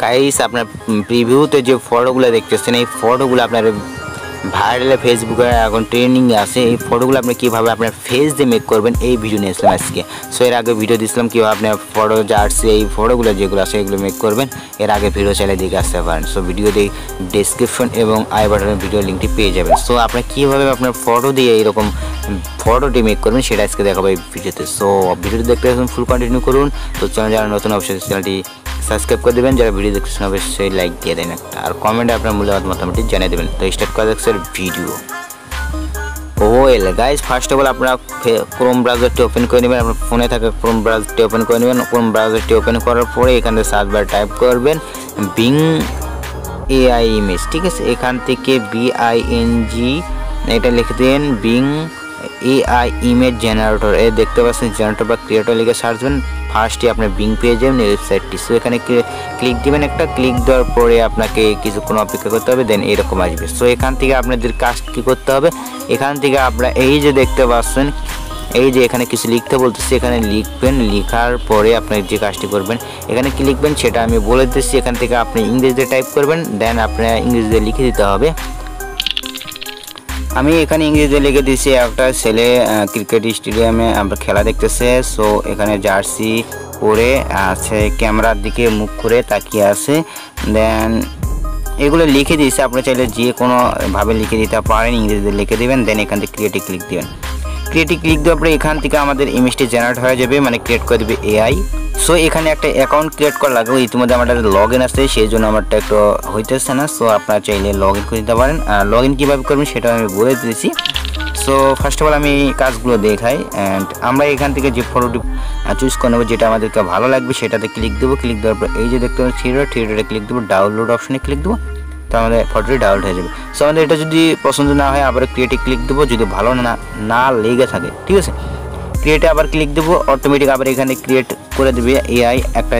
Guys আপনার প্রিভিউতে যে ফটোগুলো দেখতেছেন এই ফটোগুলো আপনার ভাইরাল ফেসবুকে এখন ট্রেন্ডিং আছে। এই ফটোগুলো আপনি কীভাবে আপনার ফেস দিয়ে মেক করবেন এই ভিডিও নিয়ে আসলাম আজকে। সো এর আগে ভিডিও দিয়েছিলাম কীভাবে আপনার ফটো জার্সি এই ফটোগুলো যেগুলো আছে এগুলো মেক করবেন, এর আগে ভিডিও চাইলে দেখে আসতে পারেন। সো ভিডিওতে ডেসক্রিপশন এবং আই বাটনের ভিডিও লিঙ্কটি পেয়ে যাবেন। সো আপনি কীভাবে আপনার ফটো দিয়ে এইরকম ফটোটি মেক করবেন সেটা আজকে দেখাবো এই ভিডিওতে। সো ভিডিওটি দেখতে ফুল কন্টিনিউ করুন। তো চ্যানেল যারা নতুন অবশ্যই চ্যানেলটি সাবস্ক্রাইব করে দেবেন, যারা ভিডিও দেখছেন অবশ্যই লাইক দিয়ে দেন একটা, আর কমেন্টে আপনার মূল্যবান মতামত জানিয়ে দেবেন। তো স্টার্ট করা যাচ্ছে video. Well guys, first of all আপনারা ক্রোম ব্রাউজারটি ওপেন করে নেবেন। আপনার ফোনে থাকা ক্রোম ব্রাউজারটি ওপেন করে নেবেন। ক্রোম ব্রাউজারটি ওপেন করার পরে এখানে সার্চ বার টাইপ করবেন বিং এআই ইমেজ, ঠিক আছে। এখান থেকে BING এটা লিখে দেন বিং AI ইমেজ জেনারেটর। এ দেখতে পাচ্ছেন জেনারেটর বা ক্রিয়েটর লিখে সার্চ দেবেন। ফার্স্টে আপনার বিং পেয়ে যাবেন ওয়েবসাইটটি। সো এখানে ক্লিক দিবেন, একটা ক্লিক দেওয়ার পরে আপনাকে কিছুক্ষণ অপেক্ষা করতে হবে, দেন এরকম আসবে। সো এখান থেকে আপনাদের কাজ কী করতে হবে, এখান থেকে আপনারা এই যে দেখতে পাচ্ছেন এই যে এখানে কিছু লিখতে বলতেছি, এখানে লিখবেন। লিখার পরে আপনার যে কাজটি করবেন এখানে কি লিখবেন সেটা আমি বলে দিচ্ছি। এখান থেকে আপনি ইংরেজিতে টাইপ করবেন, দেন আপনার ইংরেজিতে লিখে দিতে হবে। আমি এখানে ইংরেজিতে লিখে দিয়েছি একটা ছেলে ক্রিকেট স্টেডিয়ামে আমরা খেলা দেখতেছে। সো এখানে জার্সি পরে আছে, ক্যামেরার দিকে মুখ করে তাকিয়ে আছে। দেন এগুলো লিখে দিয়েছে, আপনি চাইলে যে কোনোভাবে লিখে দিতে পারেন, ইংরেজিতে লিখে দেবেন। দেন এখান থেকে ক্রিয়েটিভ ক্লিক দেবেন। ক্রিয়েটিভ ক্লিক দেওয়ার পরে এখান থেকে আমাদের ইমেজটি জেনারেট হয়ে যাবে, মানে ক্রিয়েট করে দেবে AI। সো এখানে একটা অ্যাকাউন্ট ক্রিয়েট করা লাগবে। ইতিমধ্যে আমার লগ ইন আছে, সেই জন্য আমারটা একটু হইতেছে না। সো আপনারা চাইলে লগ ইন করে দিতে পারেন। আর লগ ইন কীভাবে করবেন সেটা আমি বলে দিয়েছি। সো ফার্স্ট অফ অল আমি কাজগুলো দেখাই। অ্যান্ড আমরা এখান থেকে যে ফটোটি চুজ করে নেবো, যেটা আমাদেরকে ভালো লাগবে সেটাতে ক্লিক দেবো। ক্লিক দেওয়ার পর এই যে দেখতে পাচ্ছি থ্রিডে ক্লিক দেবো, ডাউনলোড অপশনে ক্লিক দেবো, তো আমাদের ফটোটি ডাউনলোড হয়ে যাবে। সো আমাদের এটা যদি পছন্দ না হয় আবার ক্রিয়েটে ক্লিক দেবো, যদি ভালো না লেগে থাকে, ঠিক আছে। ক্রিয়েটে আবার ক্লিক দেবো, অটোমেটিক আবার এখানে ক্রিয়েট করে দেবে AI, একটা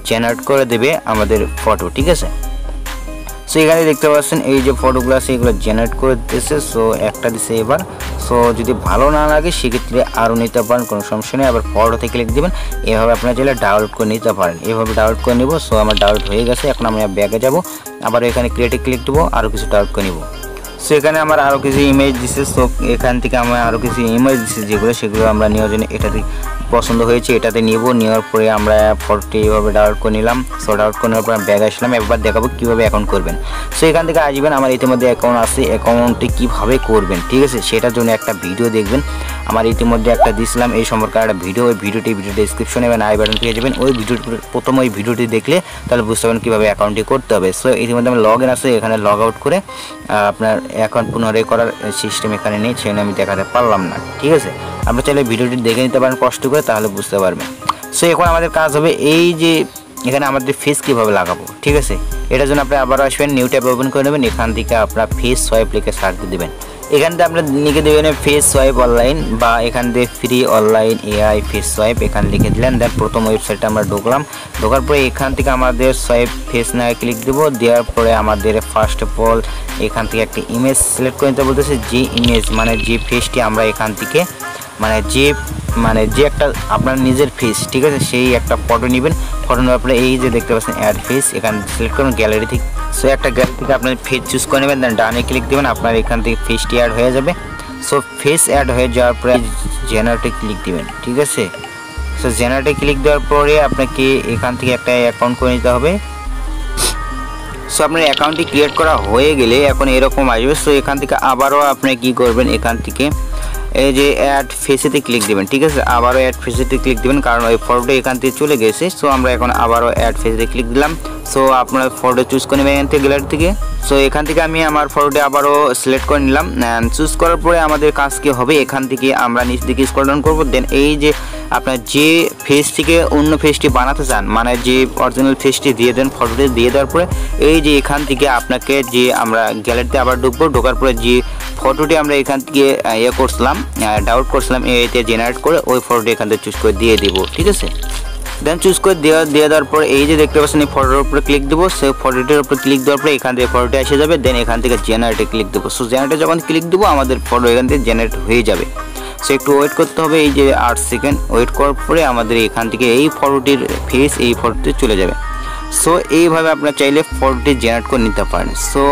জেনারেট করে দেবে আমাদের ফটো, ঠিক আছে। সো এখানে দেখতে পাচ্ছেন এই যে ফটোগুলো আছে এগুলো জেনারেট করে দিতেছে। সো একটা দিছে এবার। সো যদি ভালো না লাগে সেক্ষেত্রে আরও নিতে পারেন, কোনো সমস্যা নেই। আবার ফটোতে ক্লিক দেবেন, এভাবে আপনারা চাইলে ডাউনলোড করে নিতে পারেন। এভাবে ডাউনলোড করে নেব। সো আমার ডাউনলোড হয়ে গেছে, এখন আমি ব্যাগে যাব, আবার এখানে ক্রিয়েটে ক্লিক দেবো, আরও কিছু ডাউনলোড করে নেব। সো এখানে আমার আরও কিছু ইমেজ দিচ্ছে। সো এখান থেকে আমার আরও কিছু ইমেজ দিচ্ছে সেগুলো আমরা নেওয়ার জন্য এটাতে পছন্দ হয়েছে, এটাতে নেব। নেওয়ার পরে আমরা ফটোটি এভাবে ডাউনলোড করে নিলাম। সো ডাউনলোড করে নেওয়ার পর ব্যাগ আসলাম, এবার দেখাবো কীভাবে অ্যাকাউন্ট করবেন। সো এখান থেকে আসবেন, আমার ইতিমধ্যে অ্যাকাউন্ট আছে, অ্যাকাউন্টটি কীভাবে করবেন, ঠিক আছে, সেটার জন্য একটা ভিডিও দেখবেন। আমার ইতিমধ্যে একটা দিয়েছিলাম এই সম্পর্কে একটা ভিডিও। ওই ভিডিও ডিসক্রিপশনে এবং আই বাটন পেয়ে যাবেন। ওই ভিডিওটি দেখলে তাহলে বুঝতে পারবেন কীভাবে অ্যাকাউন্টটি করতে হবে। সো ইতিমধ্যে আমার লগ ইন আছে, এখানে লগ আউট করে আপনার অ্যাকাউন্ট পুনরায় করার সিস্টেম এখানে নেই, সেজন্য আমি দেখাতে পারলাম না, ঠিক আছে। আপনি চাইলে ভিডিওটি দেখে নিতে পারেন কষ্ট করে, তাহলে বুঝতে পারবেন। সো এখন আমাদের কাজ হবে এই যে এখানে আমাদের ফেস কীভাবে লাগাবো, ঠিক আছে। এটার জন্য আপনি আবারও আসবেন, নিউ ট্যাব ওপেন করে নেবেন। এখান থেকে আপনার ফেস সোয়াইপ লিখে সার্চ দিয়ে দেবেন। এখান থেকে আপনার লিখে দেবেন ফেস সোয়াইপ অনলাইন, বা এখান থেকে free online AI face swipe এখানে লিখে দিলেন। দেন প্রথম ওয়েবসাইটে আমরা ঢুকলাম। ঢোকার পরে এখান থেকে আমাদের সোয়াইপ ফেস না ক্লিক দেবো। দেওয়ার পরে আমাদের ফার্স্ট অফ অল এখান থেকে একটা ইমেজ সিলেক্ট করে নিতে বলতেছে। যে ইমেজ মানে যে ফেসটি আমরা এখান থেকে যে একটা আপনার নিজের ফেস, ঠিক আছে, সেই একটা ফটো নেবেন। ফটো নেওয়ার পরে এই যে দেখতে পাচ্ছেন অ্যাড ফেস, এখানে সিলেক্ট করুন গ্যালারি থেকে। সো একটা গ্যালারি থেকে আপনার ফেস চুজ করে নেবেন, দেন ডানে ক্লিক দেবেন, আপনার এখান থেকে ফেসটি অ্যাড হয়ে যাবে। সো ফেস অ্যাড হয়ে যাওয়ার পরে জেনারেটে ক্লিক দেবেন, ঠিক আছে। সো জেনারেটে ক্লিক দেওয়ার পরে আপনাকে এখান থেকে একটা অ্যাকাউন্ট করে নিতে হবে। সো আপনার অ্যাকাউন্টটি ক্রিয়েট করা হয়ে গেলে এখন এরকম আসবে। সো এখান থেকে আবারও আপনি কী করবেন, এখান থেকে এই যে অ্যাড ফেসেতে ক্লিক দেবেন, ঠিক আছে। আবারও অ্যাড ফেসেতে ক্লিক দেবেন, কারণ ওই ফটোটা এখান থেকে চলে গেছে। সো আমরা এখন আবারও অ্যাড ফেসেতে ক্লিক দিলাম। সো আপনার ফটো চুজ করে নেবেন এখান থেকে গ্যালারি থেকে। সো এখান থেকে আমি আমার ফটোটি আবারও সিলেক্ট করে নিলাম। চুজ করার পরে আমাদের কাজ কী হবে, এখান থেকে আমরা নিচ দিকে স্ক্রল ডাউন করবো। দেন এই যে আপনার যে ফেস থেকে অন্য ফেসটি বানাতে চান, মানে যে অরিজিনাল ফেসটি দিয়ে দেন, ফটোটি দিয়ে দেওয়ার পরে এই যে এখান থেকে আপনাকে যে আমরা গ্যালারিতে আবার ঢুকবো। ঢোকার পরে যে ফটোটি আমরা এখান থেকে ডাউনলোড করছিলাম এতে জেনারেট করে ওই ফটোটি এখান থেকে চুজ করে দিয়ে দিব, ঠিক আছে। দেন চুজ করে দিয়ে দেওয়ার পর এই যে দেখতে পাচ্ছেন এই ফটোর উপরে ক্লিক দেবো। সেই ফটোটির উপরে ক্লিক দেওয়ার পরে এখান থেকে ফটোটি এসে যাবে। দেন এখান থেকে জেনারেটে ক্লিক দেবো। সো জেনারেটে যখন ক্লিক দেবো আমাদের ফটো এখান থেকে জেনারেট হয়ে যাবে। সো একটু ওয়েট করতে হবে, এই যে 8 সেকেন্ড ওয়েট করার পরে আমাদের এখান থেকে এই ফটোটির ফেস এই ফটোতে চলে যাবে। সো এইভাবে আপনারা চাইলে ফটোটি জেনারেট করে নিতে পারেন। সো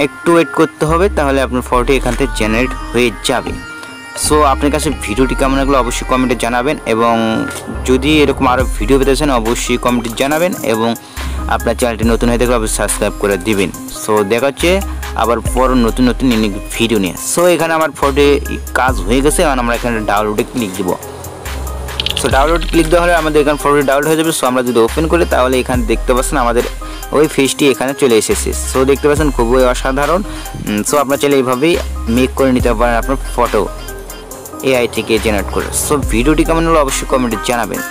একটু ওয়েট করতে হবে, তাহলে আপনার ফটোটি এখান থেকে জেনারেট হয়ে যাবে। সো আপনার কাছে ভিডিওটি কেমন লাগলো অবশ্যই কমেন্টে জানাবেন, এবং যদি এরকম আরও ভিডিও পেতে চান অবশ্যই কমেন্টে জানাবেন, এবং আপনার চ্যানেলটি নতুন হয়ে থাকলে অবশ্যই সাবস্ক্রাইব করে দিবেন। সো দেখা হচ্ছে আবার পর নতুন নতুন ভিডিও নিয়ে। সো এখানে আমার ফটোটি কাজ হয়ে গেছে, এখন আমরা এখানে ডাউনলোডে ক্লিক দেবো। সো ডাউনলোড ক্লিক দেওয়া হলে আমাদের এখানে ফটোটি ডাউনলোড হয়ে যাবে। সো আমরা যদি ওপেন করি তাহলে এখানে দেখতে পাচ্ছেন আমাদের ওই ফেসটি এখানে চলে এসেছে। সো দেখতে পাচ্ছেন খুবই অসাধারণ। সো আপনারা চাইলে এইভাবেই মেক করে নিতে পারেন আপনার ফটো এআই থেকে জেনারেট করে। সো ভিডিওটি কেমন হলো অবশ্যই কমেন্টে জানাবেন।